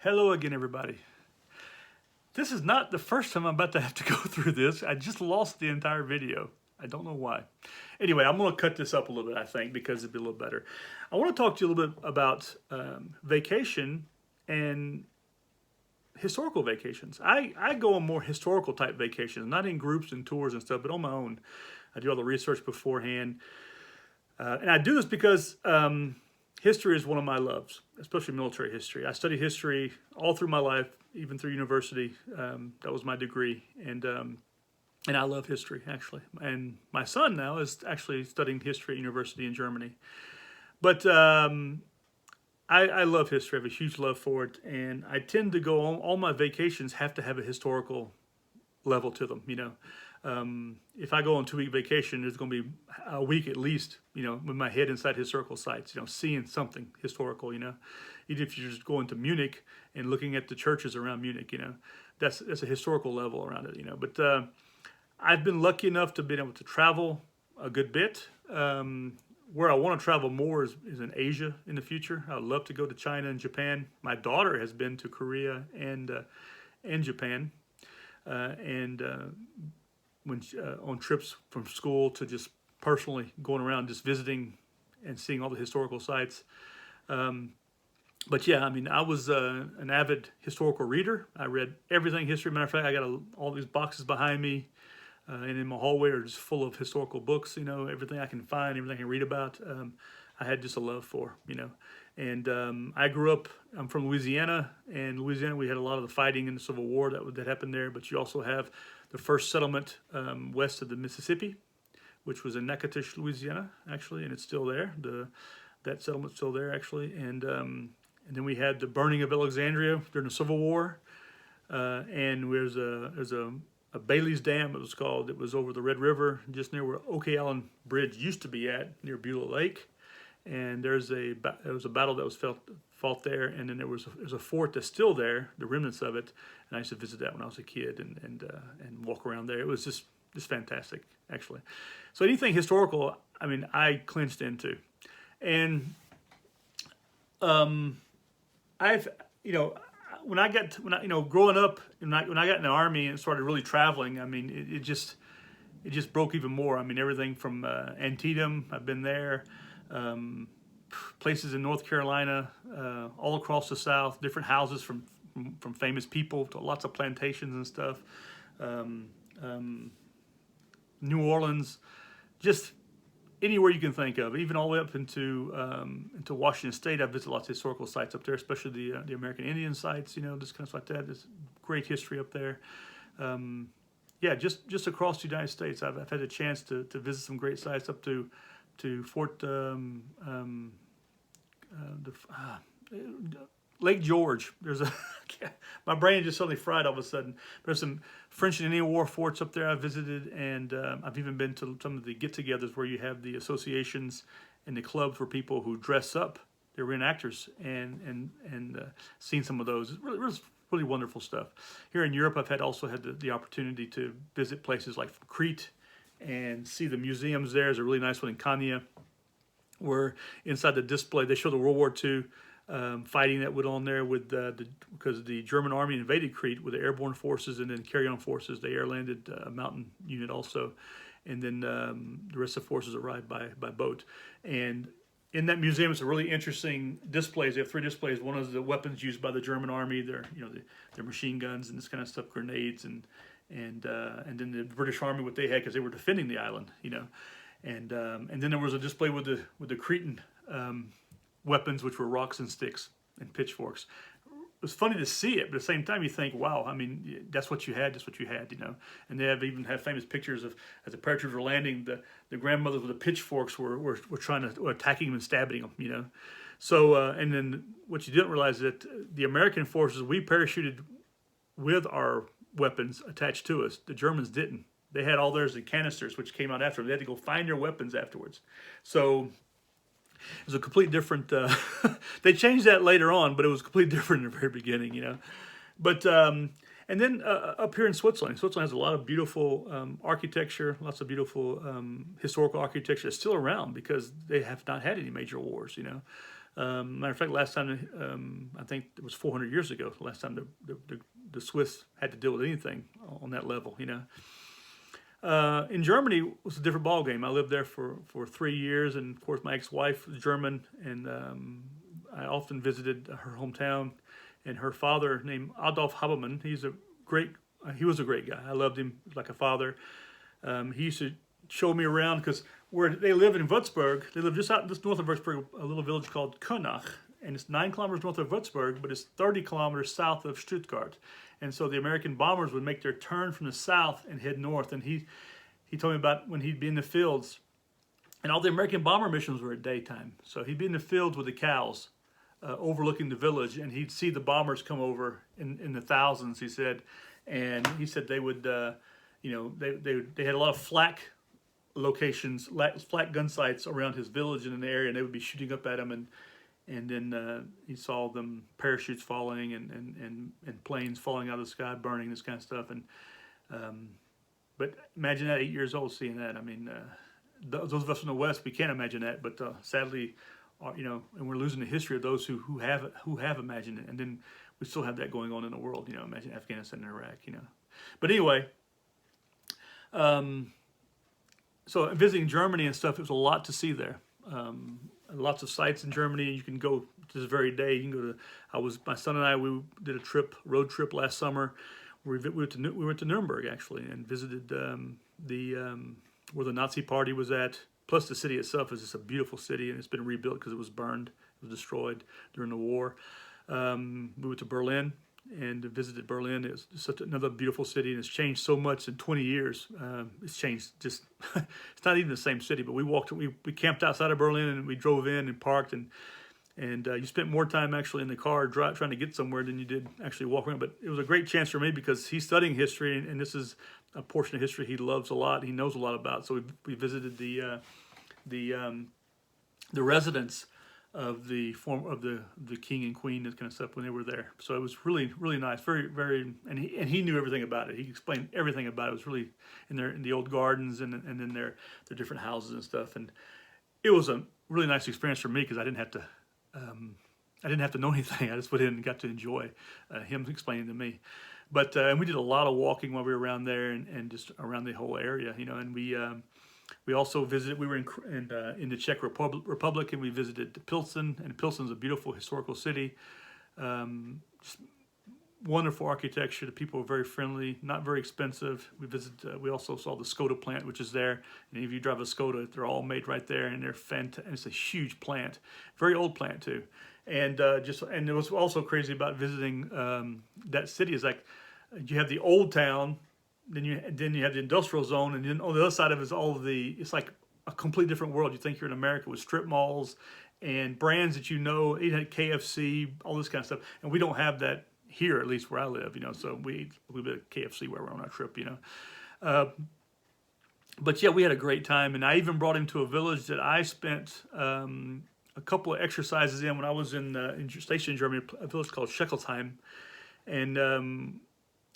Hello again, everybody. This is not the first time I'm about to have to go through this. I just lost the entire video. I don't know why. Anyway, I'm going to cut this up a little bit, I think, because it'd be a little better. I want to talk to you a little bit about vacation and historical vacations. I go on more historical type vacations, not in groups and tours and stuff, but on my own. I do all the research beforehand. And I do this because history is one of my loves, especially military history. I studied history all through my life, even through university. That was my degree, and I love history actually. And my son now is actually studying history at university in Germany. But I love history. I have a huge love for it, and I tend to go on all my vacations have to have a historical level to them. If I go on 2-week vacation, there's going to be a week at least, with my head inside historical sites, seeing something historical, even if you're just going to Munich and looking at the churches around Munich, that's a historical level around it, But I've been lucky enough to be able to travel a good bit. Where I want to travel more is in Asia in the future. I'd love to go to China and Japan. My daughter has been to Korea and Japan, and when on trips from school to just personally going around, just visiting and seeing all the historical sites. But yeah, I was an avid historical reader. I read everything history. Matter of fact, I got all these boxes behind me, and in my hallway are just full of historical books. Everything I can find, everything I can read about. I had just a love for. And I grew up. I'm from Louisiana, and Louisiana we had a lot of the fighting in the Civil War that happened there. But you also have the first settlement west of the Mississippi, which was in Natchitoches, Louisiana, actually, and it's still there. That settlement's still there, actually, and then we had the burning of Alexandria during the Civil War, and there's a Bailey's Dam, it was called. It was over the Red River, just near where Oak Island Bridge used to be at, near Beulah Lake. And there was a battle that was fought there, and then there's a fort that's still there, the remnants of it. And I used to visit that when I was a kid and walk around there. It was just fantastic, actually. So anything historical, I clinched into, and I've when I growing up, when I got in the Army and started really traveling, it just broke even more. Everything from Antietam, I've been there. Places in North Carolina, all across the South, different houses from famous people to lots of plantations and stuff. New Orleans, just anywhere you can think of, even all the way up into Washington State. I've visited lots of historical sites up there, especially the American Indian sites. Just kind of like that. There's great history up there. Yeah, just across the United States, I've had a chance to visit some great sites up to Fort Lake George. My brain just suddenly fried all of a sudden. There's some French and Indian War forts up there I visited, and I've even been to some of the get-togethers where you have the associations and the clubs where people who dress up, they're reenactors, and seen some of those. It's really wonderful stuff. Here in Europe, I've also had the opportunity to visit places like Crete and see the museums there. There's a really nice one in Kanya, where inside the display they show the World War II fighting that went on there because the German army invaded Crete with the airborne forces and then carry-on forces. They air-landed a mountain unit also, and then the rest of the forces arrived by boat. And in that museum, it's a really interesting displays. They have 3 displays. One is the weapons used by the German army, their machine guns and this kind of stuff, grenades, and then the British Army, what they had, because they were defending the island, and then there was a display with the Cretan weapons, which were rocks and sticks and pitchforks. It was funny to see it, but at the same time, you think, wow, that's what you had, And they even have famous pictures of as the paratroopers were landing, the grandmothers with the pitchforks were trying to attacking them and stabbing them, So and then what you didn't realize is that the American forces, we parachuted with our weapons attached to us. The Germans didn't. They had all theirs in canisters, which came out after. They had to go find their weapons afterwards. So it was a complete different. They changed that later on, but it was completely different in the very beginning, But and then up here in Switzerland, Switzerland has a lot of beautiful architecture, lots of beautiful historical architecture. It's still around because they have not had any major wars, Matter of fact, last time I think it was 400 years ago. The last time the Swiss had to deal with anything on that level, you know. In Germany it was a different ball game. I lived there for 3 years, and of course my ex-wife was German, and I often visited her hometown. And her father, named Adolf Habermann, he was a great guy. I loved him like a father. He used to show me around because where they live in Würzburg, they live just north of Würzburg, a little village called Könach, and it's 9 kilometers north of Würzburg, but it's 30 kilometers south of Stuttgart. And so the American bombers would make their turn from the south and head north. And he told me about when he'd be in the fields, and all the American bomber missions were at daytime. So he'd be in the fields with the cows, overlooking the village, and he'd see the bombers come over in the thousands, he said. And he said they would, you know, they had a lot of flak locations, flak gun sites around his village and in the area, and they would be shooting up at him, and then he saw them, parachutes falling and planes falling out of the sky, burning, this kind of stuff. And but imagine that, 8 years old, seeing that. I mean, those of us in the West, we can't imagine that, but sadly, you know, and we're losing the history of those who have imagined it, and then we still have that going on in the world. You know, imagine Afghanistan and Iraq. You know, but anyway. So visiting Germany and stuff, it was a lot to see there. Lots of sites in Germany. You can go to this very day. You can go to. My son and I. We did a road trip last summer. We went to Nuremberg actually and visited where the Nazi Party was at. Plus, the city itself is just a beautiful city, and it's been rebuilt because it was burned, it was destroyed during the war. We went to Berlin and visited Berlin. It's another beautiful city, and it's changed so much in 20 years. It's changed just, it's not even the same city, but we camped outside of Berlin, and we drove in and parked, and you spent more time actually in the car trying to get somewhere than you did actually walk around. But it was a great chance for me because he's studying history, and this is a portion of history he loves a lot, he knows a lot about. So we visited the residence of the king and queen, that kind of stuff, when they were there. So it was really, really nice, very, very, and he knew everything about it. He explained everything about it. It was really in the old gardens and in their different houses and stuff. And it was a really nice experience for me because I didn't have to know anything. I just went in and got to enjoy him explaining to me. But and we did a lot of walking while we were around there and just around the whole area, you know. And we also visited. We were in the Czech Republic, and we visited Pilsen. And Pilsen's a beautiful historical city. Just wonderful architecture. The people were very friendly, not very expensive. We also saw the Skoda plant, which is there. And if you drive a Skoda, they're all made right there, and they're fantastic. It's a huge plant, very old plant too. And it was also crazy about visiting that city. Is like you have the old town. Then you have the industrial zone, and then on the other side of it is it's like a completely different world. You think you're in America with strip malls and brands that you know, KFC, all this kind of stuff. And we don't have that here, at least where I live, you know. So we eat a little bit of KFC while we're on our trip, you know. But yeah, we had a great time, and I even brought him to a village that I spent a couple of exercises in when I was stationed in Germany, a village called Scheckelsheim. And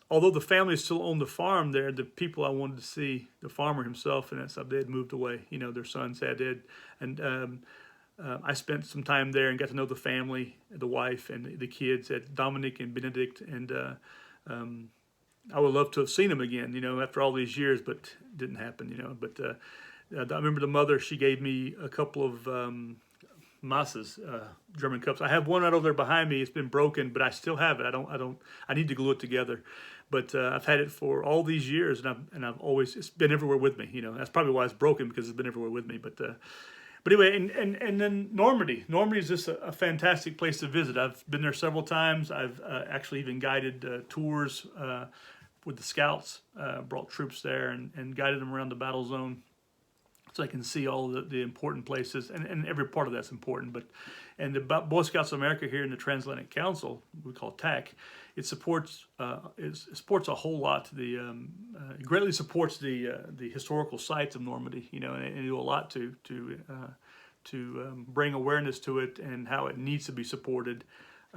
although the family still owned the farm there, the people I wanted to see, the farmer himself and that stuff, they had moved away. You know, their son sad did. And I spent some time there and got to know the family, the wife and the kids, at Dominic and Benedict. And I would love to have seen them again, you know, after all these years, but it didn't happen, you know. But I remember the mother, she gave me a couple of Masses, German cups. I have one right over there behind me. It's been broken, but I still have it. I need to glue it together. But I've had it for all these years, and I've always, it's been everywhere with me. You know, that's probably why it's broken, because it's been everywhere with me. But anyway, and then Normandy. Normandy is just a fantastic place to visit. I've been there several times. I've actually even guided tours with the scouts, brought troops there and guided them around the battle zone, so I can see all the important places, and every part of that's important. And the Boy Scouts of America here in the Transatlantic Council, we call TAC, it supports a whole lot. It greatly supports the historical sites of Normandy, you know, and they do a lot to bring awareness to it and how it needs to be supported.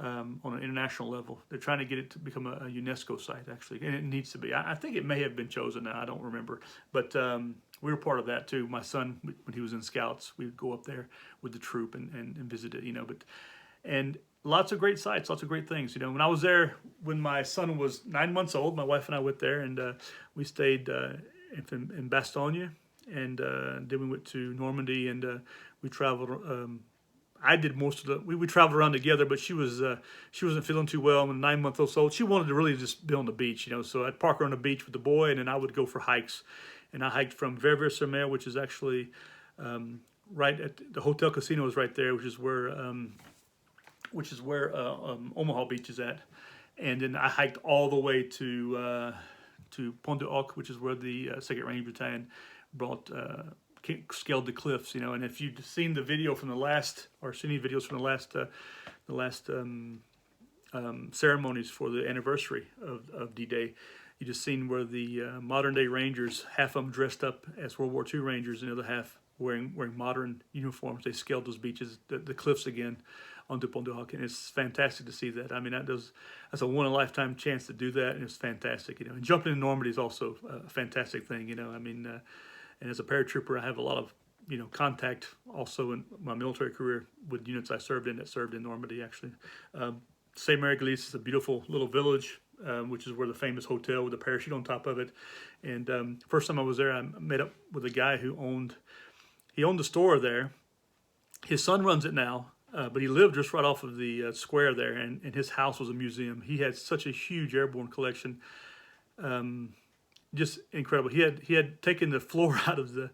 on an international level. They're trying to get it to become a UNESCO site, actually, and it needs to be. I think it may have been chosen now. I don't remember, but we were part of that too. My son, when he was in Scouts, we'd go up there with the troop and visit it, you know. And lots of great sites, lots of great things. You know, when I was there, when my son was 9 months old, my wife and I went there, and we stayed in Bastogne, and then we went to Normandy, and we traveled. I did most of the. We traveled around together, but she wasn't feeling too well. When 9 months old, she wanted to really just be on the beach, you know. So I'd park her on the beach with the boy, and then I would go for hikes. And I hiked from Verviers-sur-Mer, which is actually right at the hotel casino is right there, which is where Omaha Beach is at. And then I hiked all the way to Pont de Hoc, which is where the 2nd Ranger Battalion scaled the cliffs, you know. And if you've seen the video from the last, or seen any videos from the last ceremonies for the anniversary of D-Day, you just seen where the modern day Rangers, half of them dressed up as World War II Rangers, and the other half wearing modern uniforms. They scaled those beaches, the cliffs again, onto Pont de Hoc, and it's fantastic to see that. I mean, that's a one-in-a-lifetime chance to do that, and it's fantastic, you know. And jumping in Normandy is also a fantastic thing, you know. I mean, and as a paratrooper, I have a lot of, you know, contact also in my military career with units I served in Normandy, actually. Saint-Mary-Glisse is a beautiful little village, which is where the famous hotel with the parachute on top of it. And first time I was there, I met up with a guy who owned the store there. His son runs it now, but he lived just right off of the square there, and his house was a museum. He had such a huge airborne collection, just incredible. He had taken the floor out of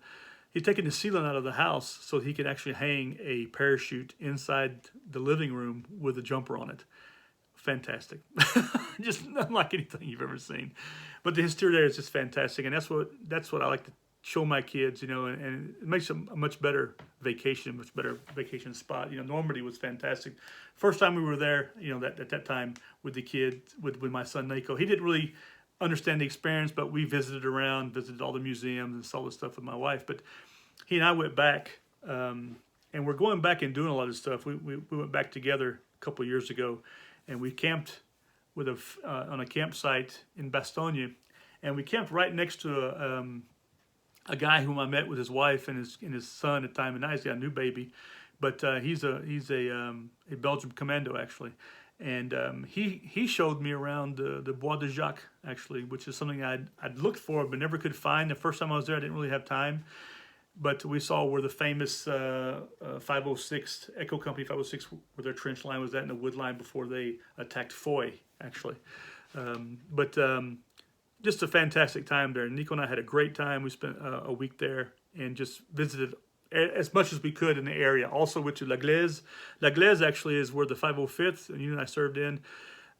he'd taken the ceiling out of the house so he could actually hang a parachute inside the living room with a jumper on it. Fantastic. Just unlike anything you've ever seen. But the history there is just fantastic, and that's what I like to show my kids, you know, and it makes a much better vacation spot. You know, Normandy was fantastic. First time we were there, you know, at that time with the kid, with my son Nico, he didn't really understand the experience, but we visited all the museums and saw the stuff with my wife. But he and I went back, and we're going back and doing a lot of stuff. We went back together a couple of years ago, and we camped with on a campsite in Bastogne, and we camped right next to a guy whom I met with his wife and his son at the time, and now he's got a new baby, but he's a Belgian commando actually, and he showed me around the Bois de Jacques actually, which is something I'd looked for but never could find. The first time I was there, I didn't really have time. But we saw where the famous 506 Echo Company 506, where their trench line was at in the wood line before they attacked Foy, actually. Just a fantastic time there. Nico and I had a great time. We spent a week there and just visited as much as we could in the area. Also went to La Glaise. La Glaise actually is where the 505th, the unit I served in,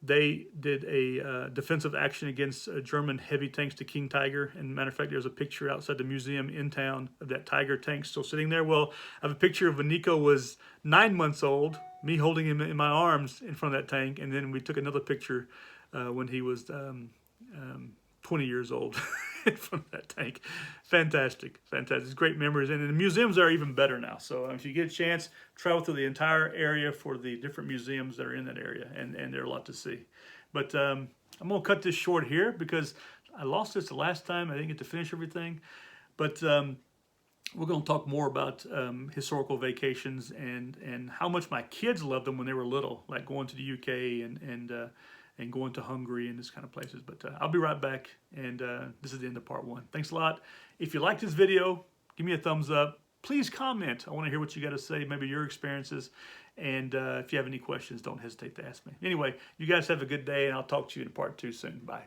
they did a defensive action against German heavy tanks, the King Tiger. And matter of fact, there's a picture outside the museum in town of that Tiger tank still sitting there. Well, I have a picture of when Nico was 9 months old, me holding him in my arms in front of that tank. And then we took another picture when he was 20 years old in front of that tank. Fantastic. It's great memories. And the museums are even better now. So if you get a chance, travel through the entire area for the different museums that are in that area. And there are a lot to see. But I'm going to cut this short here because I lost this the last time. I didn't get to finish everything. But we're going to talk more about historical vacations and how much my kids loved them when they were little, like going to the UK and going to Hungary and this kind of places. But I'll be right back, and this is the end of part 1. Thanks a lot. If you like this video, give me a thumbs up. Please comment. I want to hear what you got to say, maybe your experiences. And if you have any questions, don't hesitate to ask me. Anyway, you guys have a good day, and I'll talk to you in part 2 soon. Bye.